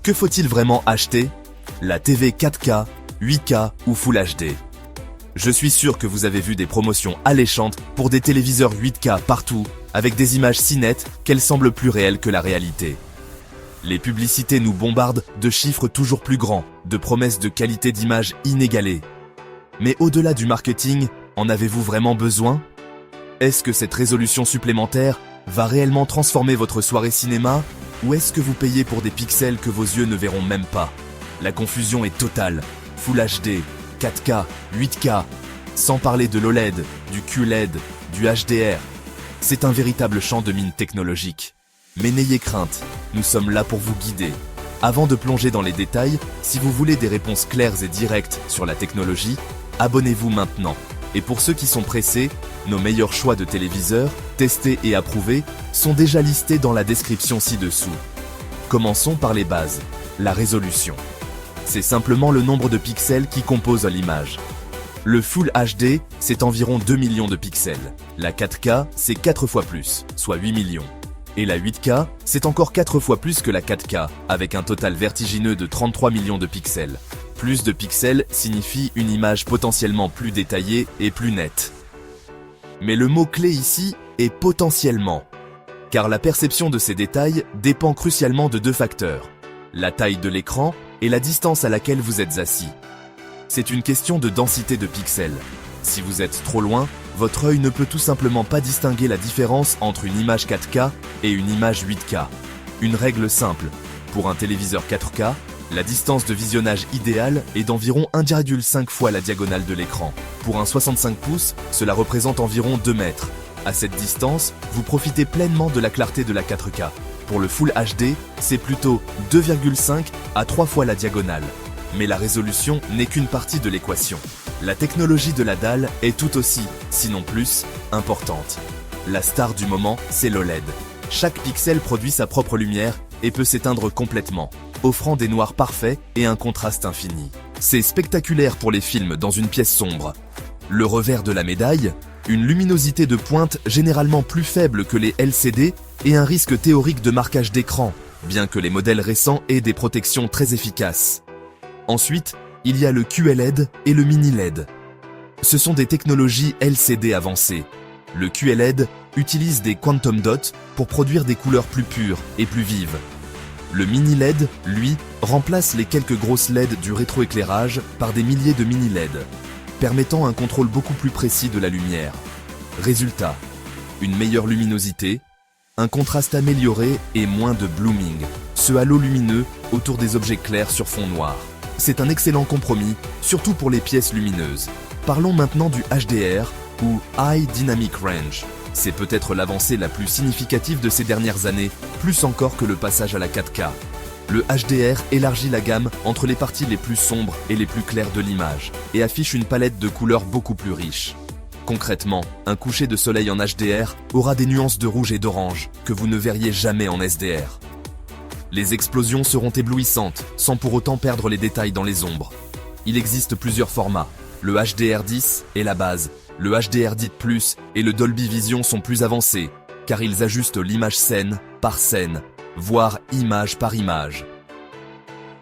Que faut-il vraiment acheter? La TV 4K, 8K ou Full HD? Je suis sûr que vous avez vu des promotions alléchantes pour des téléviseurs 8K partout, avec des images si nettes qu'elles semblent plus réelles que la réalité. Les publicités nous bombardent de chiffres toujours plus grands, de promesses de qualité d'image inégalée. Mais au-delà du marketing, en avez-vous vraiment besoin? Est-ce que cette résolution supplémentaire va réellement transformer votre soirée cinéma? Ou est-ce que vous payez pour des pixels que vos yeux ne verront même pas? La confusion est totale. Full HD, 4K, 8K, sans parler de l'OLED, du QLED, du HDR. C'est un véritable champ de mine technologique. Mais n'ayez crainte, nous sommes là pour vous guider. Avant de plonger dans les détails, si vous voulez des réponses claires et directes sur la technologie, abonnez-vous maintenant. Et pour ceux qui sont pressés, nos meilleurs choix de téléviseurs, testés et approuvés, sont déjà listés dans la description ci-dessous. Commençons par les bases, la résolution. C'est simplement le nombre de pixels qui composent l'image. Le Full HD, c'est environ 2 millions de pixels. La 4K, c'est 4 fois plus, soit 8 millions. Et la 8K, c'est encore 4 fois plus que la 4K, avec un total vertigineux de 33 millions de pixels. Plus de pixels signifie une image potentiellement plus détaillée et plus nette. Mais le mot-clé ici est potentiellement, car la perception de ces détails dépend crucialement de deux facteurs, la taille de l'écran et la distance à laquelle vous êtes assis. C'est une question de densité de pixels. Si vous êtes trop loin, votre œil ne peut tout simplement pas distinguer la différence entre une image 4K et une image 8K. Une règle simple, pour un téléviseur 4K, la distance de visionnage idéale est d'environ 1,5 fois la diagonale de l'écran. Pour un 65 pouces, cela représente environ 2 mètres. À cette distance, vous profitez pleinement de la clarté de la 4K. Pour le Full HD, c'est plutôt 2,5 à 3 fois la diagonale. Mais la résolution n'est qu'une partie de l'équation. La technologie de la dalle est tout aussi, sinon plus, importante. La star du moment, c'est l'OLED. Chaque pixel produit sa propre lumière et peut s'éteindre complètement, offrant des noirs parfaits et un contraste infini. C'est spectaculaire pour les films dans une pièce sombre. Le revers de la médaille, une luminosité de pointe généralement plus faible que les LCD et un risque théorique de marquage d'écran, bien que les modèles récents aient des protections très efficaces. Ensuite, il y a le QLED et le mini LED. Ce sont des technologies LCD avancées. Le QLED utilise des quantum dots pour produire des couleurs plus pures et plus vives. Le mini LED, lui, remplace les quelques grosses LED du rétroéclairage par des milliers de mini LED, permettant un contrôle beaucoup plus précis de la lumière. Résultat, une meilleure luminosité, un contraste amélioré et moins de blooming, ce halo lumineux autour des objets clairs sur fond noir. C'est un excellent compromis, surtout pour les pièces lumineuses. Parlons maintenant du HDR, ou High Dynamic Range. C'est peut-être l'avancée la plus significative de ces dernières années, plus encore que le passage à la 4K. Le HDR élargit la gamme entre les parties les plus sombres et les plus claires de l'image, et affiche une palette de couleurs beaucoup plus riche. Concrètement, un coucher de soleil en HDR aura des nuances de rouge et d'orange que vous ne verriez jamais en SDR. Les explosions seront éblouissantes, sans pour autant perdre les détails dans les ombres. Il existe plusieurs formats. Le HDR10 est la base. Le HDR10+ et le Dolby Vision sont plus avancés, car ils ajustent l'image scène par scène, voire image par image.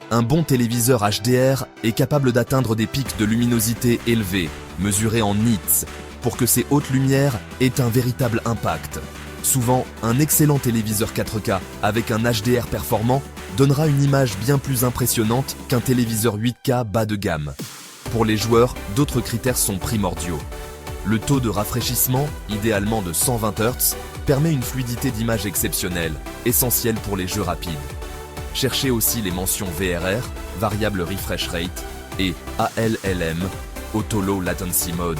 Un bon téléviseur HDR est capable d'atteindre des pics de luminosité élevés, mesurés en nits, pour que ces hautes lumières aient un véritable impact. Souvent, un excellent téléviseur 4K avec un HDR performant donnera une image bien plus impressionnante qu'un téléviseur 8K bas de gamme. Pour les joueurs, d'autres critères sont primordiaux. Le taux de rafraîchissement, idéalement de 120 Hz, permet une fluidité d'image exceptionnelle, essentielle pour les jeux rapides. Cherchez aussi les mentions VRR, Variable Refresh Rate, et ALLM, Auto Low Latency Mode.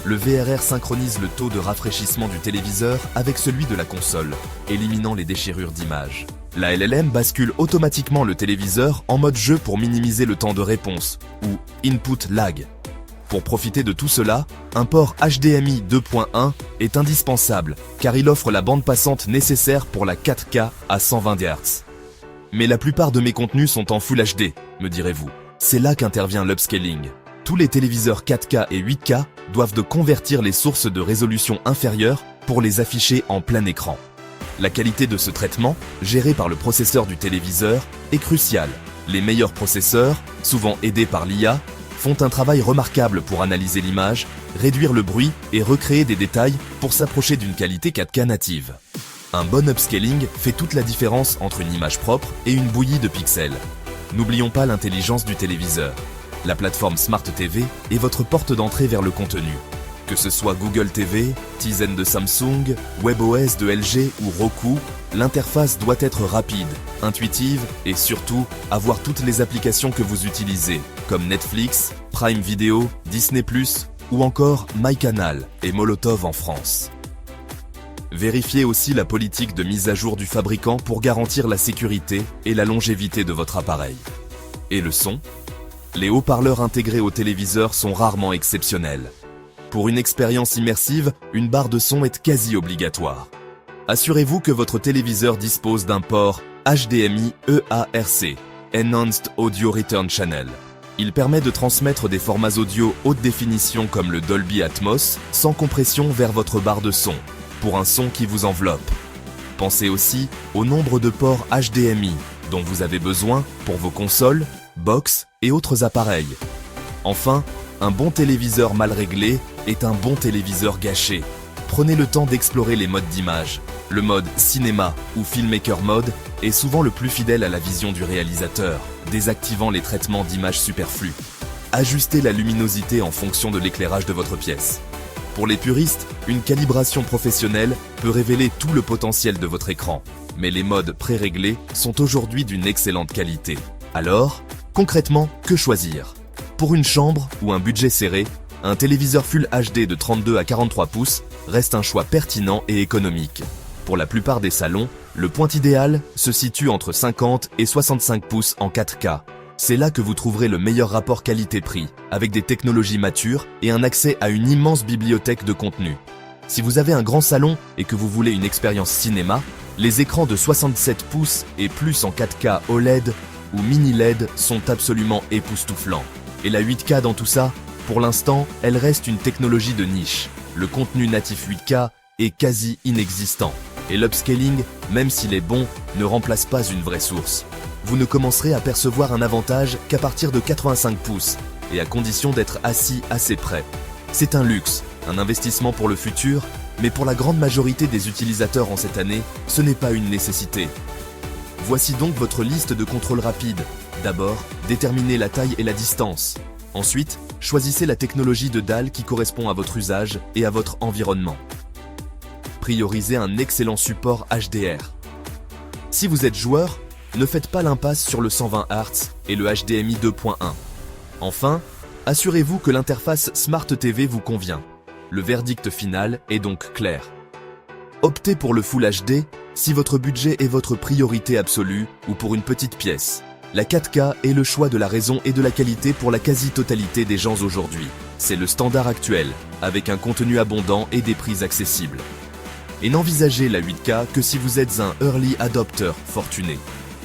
Le VRR synchronise le taux de rafraîchissement du téléviseur avec celui de la console, éliminant les déchirures d'image. La LLM bascule automatiquement le téléviseur en mode jeu pour minimiser le temps de réponse, ou Input Lag. Pour profiter de tout cela, un port HDMI 2.1 est indispensable, car il offre la bande passante nécessaire pour la 4K à 120 Hz. Mais la plupart de mes contenus sont en Full HD, me direz-vous. C'est là qu'intervient l'upscaling. Tous les téléviseurs 4K et 8K doivent convertir les sources de résolution inférieure pour les afficher en plein écran. La qualité de ce traitement, géré par le processeur du téléviseur, est cruciale. Les meilleurs processeurs, souvent aidés par l'IA, font un travail remarquable pour analyser l'image, réduire le bruit et recréer des détails pour s'approcher d'une qualité 4K native. Un bon upscaling fait toute la différence entre une image propre et une bouillie de pixels. N'oublions pas l'intelligence du téléviseur. La plateforme Smart TV est votre porte d'entrée vers le contenu. Que ce soit Google TV, Tizen de Samsung, WebOS de LG ou Roku, l'interface doit être rapide, intuitive et surtout avoir toutes les applications que vous utilisez, comme Netflix, Prime Video, Disney+, ou encore MyCanal et Molotov en France. Vérifiez aussi la politique de mise à jour du fabricant pour garantir la sécurité et la longévité de votre appareil. Et le son ? Les haut-parleurs intégrés au téléviseur sont rarement exceptionnels. Pour une expérience immersive, une barre de son est quasi obligatoire. Assurez-vous que votre téléviseur dispose d'un port HDMI EARC, Enhanced Audio Return Channel. Il permet de transmettre des formats audio haute définition comme le Dolby Atmos sans compression vers votre barre de son, pour un son qui vous enveloppe. Pensez aussi au nombre de ports HDMI dont vous avez besoin pour vos consoles, box et autres appareils. Enfin, un bon téléviseur mal réglé est un bon téléviseur gâché. Prenez le temps d'explorer les modes d'image. Le mode cinéma ou filmmaker mode est souvent le plus fidèle à la vision du réalisateur, désactivant les traitements d'images superflus. Ajustez la luminosité en fonction de l'éclairage de votre pièce. Pour les puristes, une calibration professionnelle peut révéler tout le potentiel de votre écran, mais les modes pré-réglés sont aujourd'hui d'une excellente qualité. Alors, concrètement, que choisir ? Pour une chambre ou un budget serré, un téléviseur Full HD de 32 à 43 pouces reste un choix pertinent et économique. Pour la plupart des salons, le point idéal se situe entre 50 et 65 pouces en 4K. C'est là que vous trouverez le meilleur rapport qualité-prix, avec des technologies matures et un accès à une immense bibliothèque de contenu. Si vous avez un grand salon et que vous voulez une expérience cinéma, les écrans de 67 pouces et plus en 4K OLED ou mini LED sont absolument époustouflants. Et la 8K dans tout ça, pour l'instant, elle reste une technologie de niche. Le contenu natif 8K est quasi inexistant. Et l'upscaling, même s'il est bon, ne remplace pas une vraie source. Vous ne commencerez à percevoir un avantage qu'à partir de 85 pouces, et à condition d'être assis assez près. C'est un luxe, un investissement pour le futur, mais pour la grande majorité des utilisateurs en cette année, ce n'est pas une nécessité. Voici donc votre liste de contrôles rapides. D'abord, déterminez la taille et la distance. Ensuite, choisissez la technologie de dalle qui correspond à votre usage et à votre environnement. Priorisez un excellent support HDR. Si vous êtes joueur, ne faites pas l'impasse sur le 120 Hz et le HDMI 2.1. Enfin, assurez-vous que l'interface Smart TV vous convient. Le verdict final est donc clair. Optez pour le Full HD si votre budget est votre priorité absolue ou pour une petite pièce. La 4K est le choix de la raison et de la qualité pour la quasi-totalité des gens aujourd'hui. C'est le standard actuel, avec un contenu abondant et des prix accessibles. Et n'envisagez la 8K que si vous êtes un early adopter fortuné,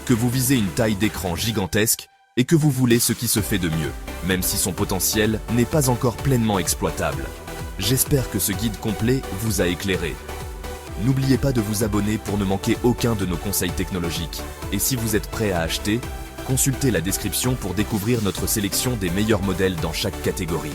que vous visez une taille d'écran gigantesque et que vous voulez ce qui se fait de mieux, même si son potentiel n'est pas encore pleinement exploitable. J'espère que ce guide complet vous a éclairé. N'oubliez pas de vous abonner pour ne manquer aucun de nos conseils technologiques. Et si vous êtes prêt à acheter, consultez la description pour découvrir notre sélection des meilleurs modèles dans chaque catégorie.